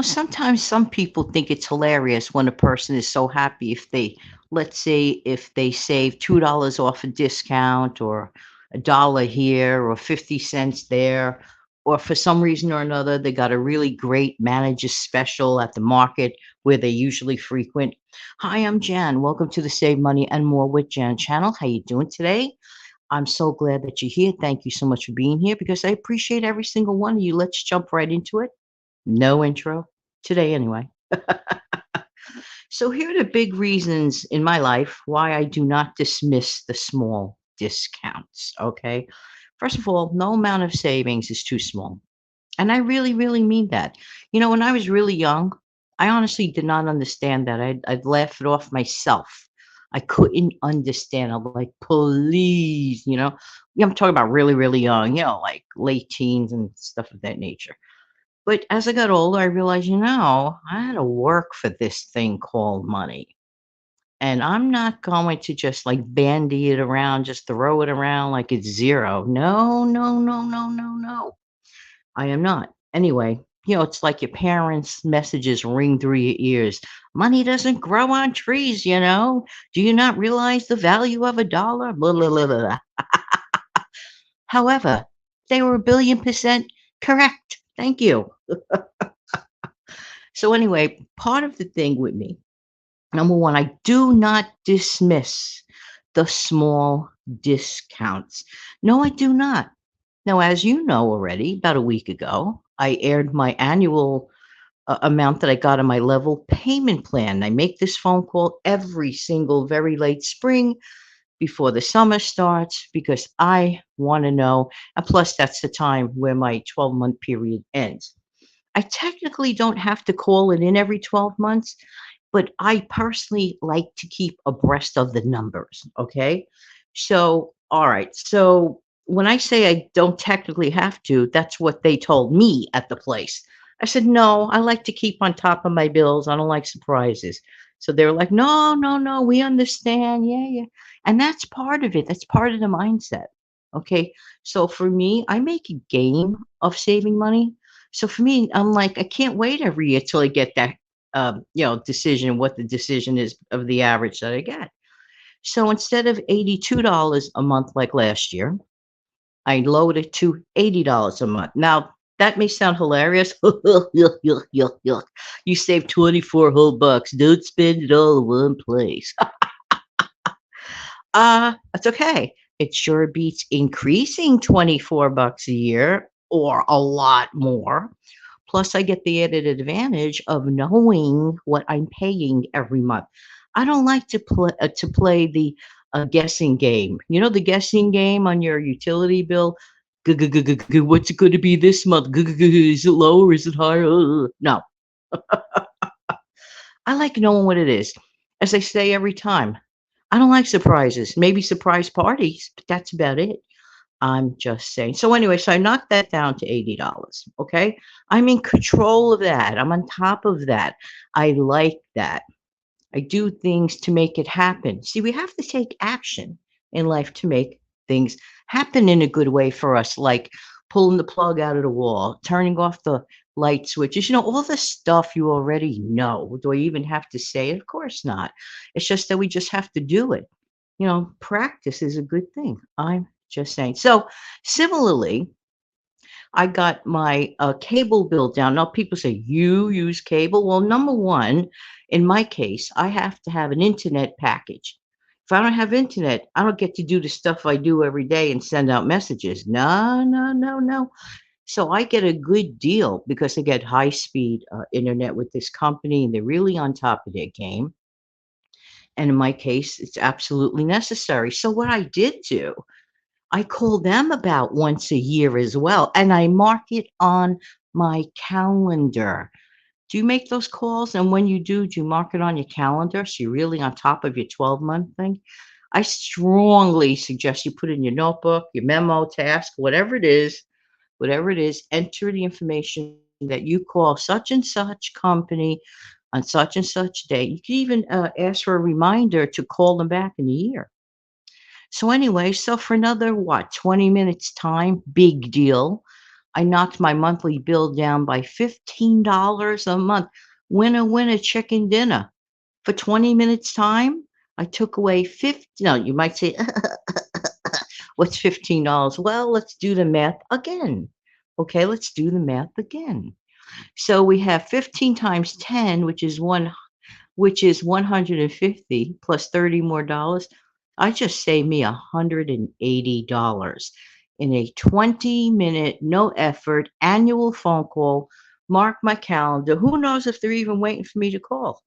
Sometimes some people think it's hilarious when a person is so happy if they, let's say, if they save $2 off a discount or a dollar here or 50 cents there, or for some reason or another, they got a really great manager special at the market where they usually frequent. Hi, I'm Jan. Welcome to the Save Money and More with Jan channel. How you doing today? I'm so glad that you're here. Thank you so much for being here because I appreciate every single one of you. Let's jump right into it. No intro today, anyway. So, here are the big reasons in my life why I do not dismiss the small discounts. Okay. First of all, no amount of savings is too small. And I really, really mean that. When I was really young, I honestly did not understand that. I'd laugh it off myself. I couldn't understand. I'm like, please, I'm talking about really, really young, like late teens and stuff of that nature. But as I got older, I realized, I had to work for this thing called money. And I'm not going to just like bandy it around, just throw it around like it's zero. No, no, no, no, no, no. I am not. Anyway, it's like your parents' messages ring through your ears. Money doesn't grow on trees. Do you not realize the value of a dollar? Blah, blah, blah, blah. However, they were a billion percent correct. Thank you. So anyway, part of the thing with me, number one, I do not dismiss the small discounts. No, I do not. Now, as you know already, about a week ago, I aired my annual amount that I got on my level payment plan. I make this phone call every single very late spring before the summer starts because I want to know. And plus, that's the time where my 12-month period ends. I technically don't have to call it in every 12 months, but I personally like to keep abreast of the numbers. Okay. So, all right. So, when I say I don't technically have to, that's what they told me at the place. I said, no, I like to keep on top of my bills. I don't like surprises. So they were like, no, no, no, we understand. Yeah, yeah. And that's part of it. That's part of the mindset. Okay. So for me, I make a game of saving money. So for me, I'm like, I can't wait every year till I get that decision, what the decision is of the average that I get. So instead of $82 a month like last year, I lowered it to $80 a month. Now, that may sound hilarious. Yuck, yuck, yuck, yuck. You saved 24 whole bucks. Don't spend it all in one place. That's okay. It sure beats increasing 24 bucks a year or a lot more. Plus, I get the added advantage of knowing what I'm paying every month. I don't like to play the guessing game. You know the guessing game on your utility bill. What's it going to be this month? Is it low or is it higher? No, I like knowing what it is. As I say every time, I don't like surprises. Maybe surprise parties, but that's about it. I'm just saying. So anyway, so I knocked that down to $80. Okay. I'm in control of that. I'm on top of that. I like that. I do things to make it happen. See, we have to take action in life to make things happen in a good way for us, like pulling the plug out of the wall, turning off the light switches, all the stuff you already know. Do I even have to say it? Of course not. It's just that we just have to do it. Practice is a good thing. I'm just saying. So, similarly, I got my cable bill down. Now, people say, you use cable? Well, number one, in my case, I have to have an internet package. If I don't have internet, I don't get to do the stuff I do every day and send out messages. No, no, no, no. So I get a good deal because I get high speed internet with this company and they're really on top of their game. And in my case, it's absolutely necessary. So what I did do, I call them about once a year as well, and I mark it on my calendar. Do you make those calls? And when you do you mark it on your calendar so you're really on top of your 12-month thing? I strongly suggest you put in your notebook, your memo, task, whatever it is, enter the information that you call such and such company on such and such day. You can even ask for a reminder to call them back in a year. So anyway, so for another what, 20 minutes time, big deal. I knocked my monthly bill down by $15 a month. Winner, winner, chicken dinner. For 20 minutes time, I took away 50. No, you might say, what's $15? Well, let's do the math again. Okay, let's do the math again. So we have 15 times 10, which is 150 plus 30 more dollars. I just saved me $180 in a 20-minute, no effort annual phone call. Mark my calendar. Who knows if they're even waiting for me to call?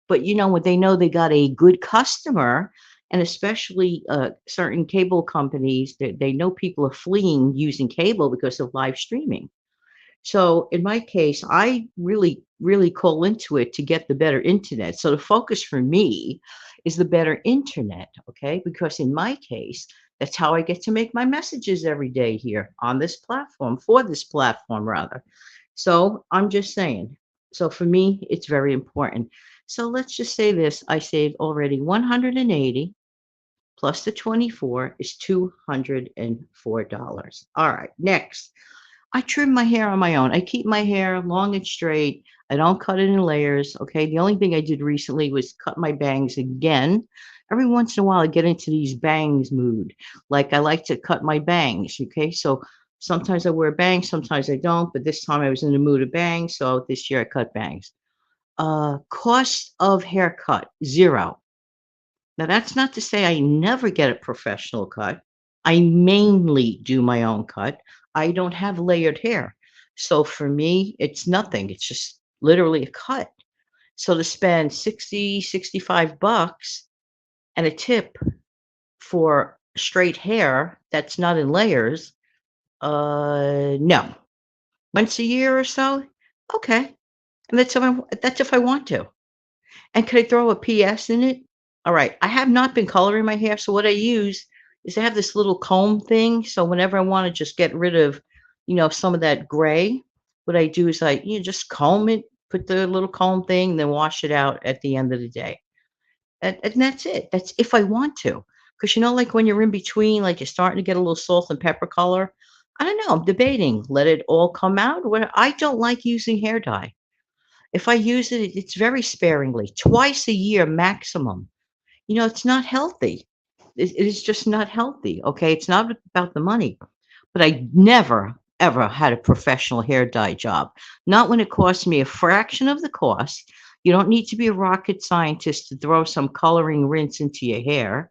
But when they know they got a good customer, and especially certain cable companies, they know people are fleeing using cable because of live streaming. So in my case, I really, really call into it to get the better internet. So the focus for me is the better internet, okay? Because in my case, that's how I get to make my messages every day here on this platform, for this platform, rather. So I'm just saying. So for me, it's very important. So let's just say this. I saved already 180 plus the 24 is $204. All right, next. I trim my hair on my own. I keep my hair long and straight. I don't cut it in layers. Okay. The only thing I did recently was cut my bangs again. Every once in a while, I get into these bangs mood. Like I like to cut my bangs. Okay. So sometimes I wear bangs, sometimes I don't. But this time I was in the mood of bangs. So this year I cut bangs. Cost of haircut, zero. Now, that's not to say I never get a professional cut. I mainly do my own cut. I don't have layered hair. So for me, it's nothing. It's just literally a cut. So to spend 60, 65 bucks and a tip for straight hair that's not in layers, no. Once a year or so, okay. And that's if I want to. And could I throw a PS in it? All right. I have not been coloring my hair, so what I use is I have this little comb thing. So whenever I want to just get rid of, some of that gray, what I do is I, just comb it, put the little comb thing, then wash it out at the end of the day. And that's it. That's if I want to. Because like when you're in between, like you're starting to get a little salt and pepper color. I don't know. I'm debating. Let it all come out. I don't like using hair dye. If I use it, it's very sparingly, twice a year maximum. It's not healthy. It is just not healthy. Okay. It's not about the money, but I never, ever had a professional hair dye job. Not when it cost me a fraction of the cost. You don't need to be a rocket scientist to throw some coloring rinse into your hair.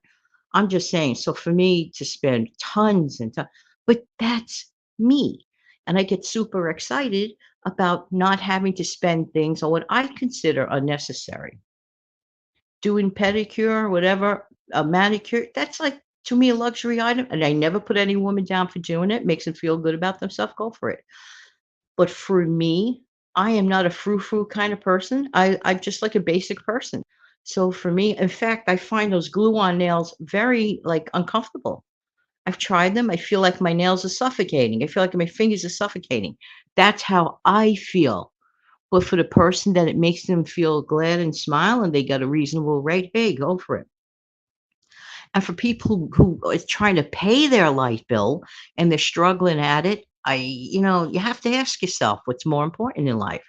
I'm just saying. So for me to spend tons and tons, but that's me. And I get super excited about not having to spend things on what I consider unnecessary. Doing pedicure, whatever, a manicure, that's like to me a luxury item. And I never put any woman down for doing it. Makes them feel good about themselves. Go for it. But for me, I am not a frou-frou kind of person. I'm just like a basic person. So for me, in fact, I find those glue-on nails very like uncomfortable. I've tried them. I feel like my nails are suffocating. I feel like my fingers are suffocating. That's how I feel. But for the person that it makes them feel glad and smile and they got a reasonable rate, hey, go for it. And for people who is trying to pay their light bill and they're struggling at it, you have to ask yourself what's more important in life.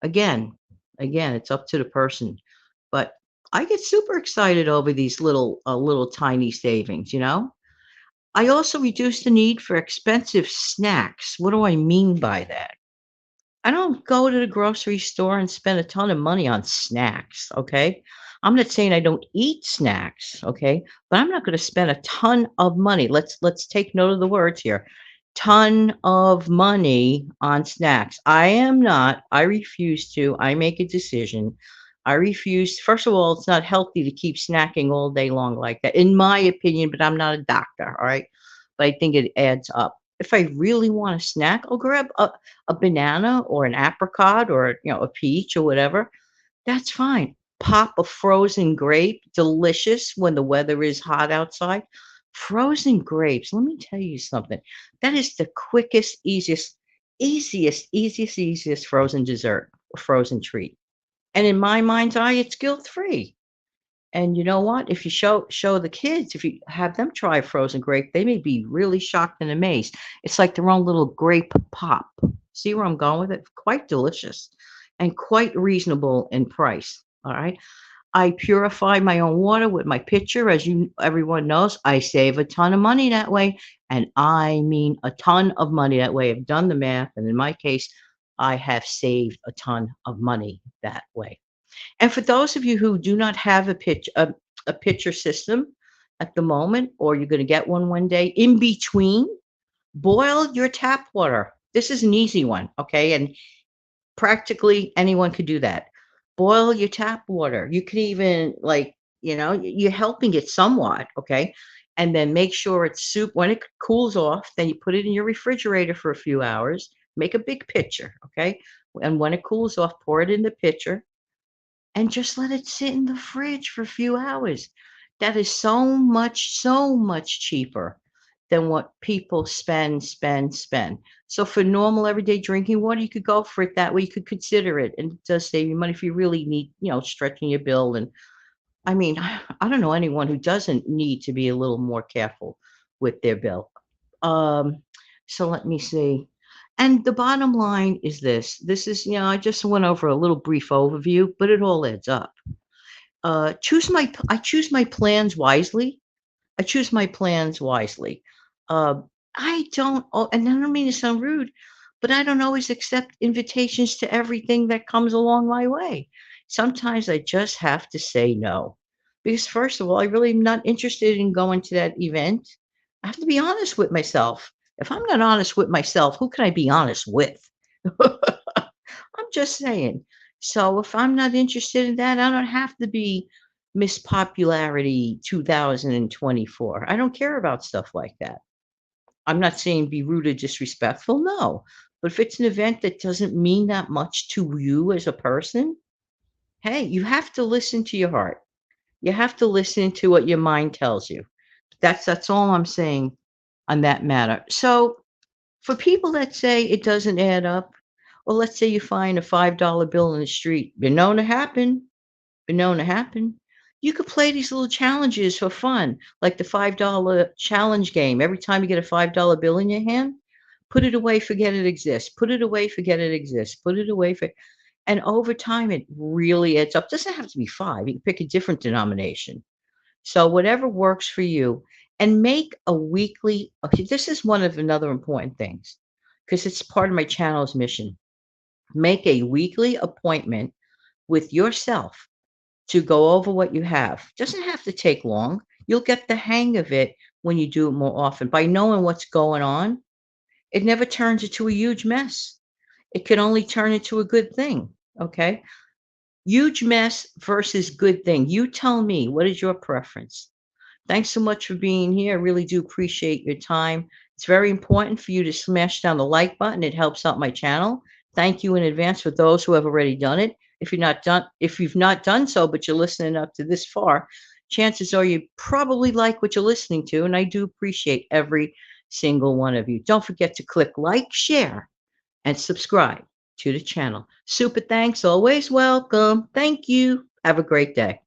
Again, it's up to the person. But I get super excited over these little tiny savings. I also reduce the need for expensive snacks. What do I mean by that? I don't go to the grocery store and spend a ton of money on snacks, okay? I'm not saying I don't eat snacks, okay? But I'm not going to spend a ton of money. Let's take note of the words here. Ton of money on snacks. I refuse to. I make a decision. I refuse. First of all, it's not healthy to keep snacking all day long like that, in my opinion, but I'm not a doctor, all right? But I think it adds up. If I really want a snack, I'll grab a banana or an apricot or a peach or whatever. That's fine. Pop a frozen grape, delicious when the weather is hot outside. Frozen grapes, let me tell you something. That is the quickest, easiest frozen dessert, or frozen treat. And in my mind's eye, it's guilt free. And you know what? If you show the kids, if you have them try a frozen grape, they may be really shocked and amazed. It's like their own little grape pop. See where I'm going with it? Quite delicious and quite reasonable in price. All right. I purify my own water with my pitcher. As you everyone knows, I save a ton of money that way, and I mean a ton of money that way. I've done the math, and in my case, I have saved a ton of money that way. And for those of you who do not have a pitcher system at the moment, or you're going to get one day, in between, boil your tap water. This is an easy one, okay? And practically anyone could do that. Boil your tap water. You could even like, you're helping it somewhat, okay? And then make sure it's soup when it cools off, then you put it in your refrigerator for a few hours. Make a big pitcher, okay? And when it cools off, pour it in the pitcher and just let it sit in the fridge for a few hours. That is so much cheaper than what people spend. So for normal everyday drinking water, you could go for it that way. You could consider it, and it does save you money if you really need, stretching your bill. And I mean, I don't know anyone who doesn't need to be a little more careful with their bill. Um, so let me see. And the bottom line is this. This is, I just went over a little brief overview, but it all adds up. I choose my plans wisely. I choose my plans wisely. Uh, I don't, and I don't mean to sound rude, but I don't always accept invitations to everything that comes along my way. Sometimes I just have to say no. Because, first of all, I really am not interested in going to that event. I have to be honest with myself. If I'm not honest with myself, who can I be honest with? I'm just saying. So if I'm not interested in that, I don't have to be Miss Popularity 2024. I don't care about stuff like that. I'm not saying be rude or disrespectful, no. But if it's an event that doesn't mean that much to you as a person, hey, you have to listen to your heart. You have to listen to what your mind tells you. That's all I'm saying on that matter. So for people that say it doesn't add up, well, let's say you find a $5 bill in the street. Been known to happen. Been known to happen. You could play these little challenges for fun, like the $5 challenge game. Every time you get a $5 bill in your hand, put it away, forget it exists. Put it away, forget it exists. Put it away, and over time, it really adds up. Doesn't have to be five. You can pick a different denomination. So whatever works for you, and make a weekly. Okay, this is one of another important things because it's part of my channel's mission. Make a weekly appointment with yourself to go over what you have. Doesn't have to take long. You'll get the hang of it when you do it more often. By knowing what's going on, it never turns into a huge mess. It can only turn into a good thing. Okay. Huge mess versus good thing. You tell me, what is your preference? Thanks so much for being here. I really do appreciate your time. It's very important for you to smash down the like button. It helps out my channel. Thank you in advance for those who have already done it. If you've not done so, but you're listening up to this far, chances are you probably like what you're listening to, and I do appreciate every single one of you. Don't forget to click like, share, and subscribe to the channel. Super thanks. Always welcome. Thank you. Have a great day.